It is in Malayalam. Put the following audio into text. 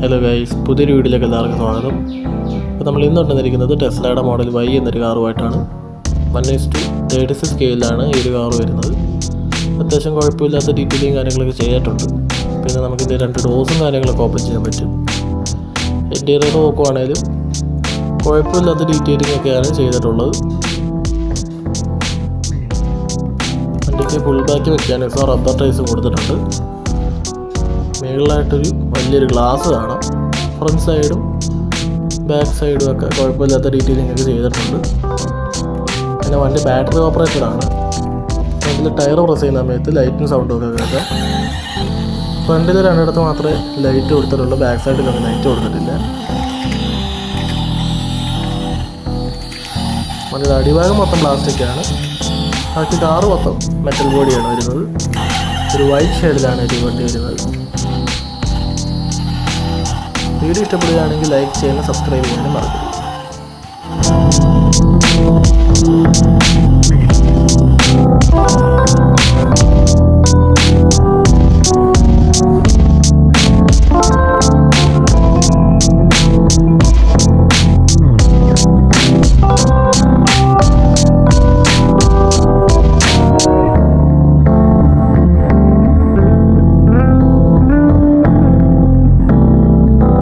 ഹലോ ഗൈസ്, പുതിയൊരു വീഡിയോയിലേക്ക് എല്ലാവർക്കും സ്വാഗതം. അപ്പോൾ നമ്മൾ ഇന്ന് കൊണ്ടുവന്നിരിക്കുന്നത് ടെസ്ലയുടെ മോഡൽ Y എന്നൊരു കാറുമായിട്ടാണ്. 1:36 സ്കെയിലാണ് ഈ ഒരു കാർ വരുന്നത്. അത്യാവശ്യം കുഴപ്പമില്ലാത്ത ഡീറ്റെയിലിങ് കാര്യങ്ങളൊക്കെ ചെയ്തിട്ടുണ്ട്. പിന്നെ നമുക്കിത് 2 ഡോസും കാര്യങ്ങളൊക്കെ ഓപ്പൺ ചെയ്യാൻ പറ്റും. ഇൻറ്റീരിയർ നോക്കുവാണേലും കുഴപ്പമില്ലാത്ത ഡീറ്റെയിലിംഗ് ഒക്കെയാണ് ചെയ്തിട്ടുള്ളത്. വണ്ടിക്ക് ഫുൾ ബാക്ക് മെക്കാനിക്സും റബ്ബർ ടൈസും കൊടുത്തിട്ടുണ്ട്. മുകളിലായിട്ടൊരു വലിയൊരു ഗ്ലാസ് കാണാം. ഫ്രണ്ട് സൈഡും ബാക്ക് സൈഡും ഒക്കെ കുഴപ്പമില്ലാത്ത ഡീറ്റെയിലിംഗ് ഒക്കെ ചെയ്തിട്ടുണ്ട്. പിന്നെ വണ്ടി ബാറ്ററി ഓപ്പറേറ്റഡ് ആണ്. ഫ്രണ്ടിൽ ടയർ പ്രസ് ചെയ്യുന്ന സമയത്ത് ലൈറ്റും സൗണ്ടും ഒക്കെ കേൾക്കാം. ഫ്രണ്ടിൽ രണ്ടിടത്ത് മാത്രമേ ലൈറ്റ് കൊടുത്തിട്ടുള്ളൂ, ബാക്ക് സൈഡിലൊന്നും ലൈറ്റ് കൊടുത്തിട്ടില്ല. വണ്ടിയുടെ അടിഭാഗം മൊത്തം പ്ലാസ്റ്റിക്കാണ്. ബാക്കി കാറ് മൊത്തം മെറ്റൽ ബോഡിയാണ് വരുന്നത്. ഒരു വൈറ്റ് ഷെയ്ഡിലാണ് ഈ വണ്ടി വരുന്നത്. വീഡിയോ ഇഷ്ടപ്പെടുകയാണെങ്കിൽ ലൈക്ക് ചെയ്യാനും സബ്സ്ക്രൈബ് ചെയ്യാനും മറക്കരുത്.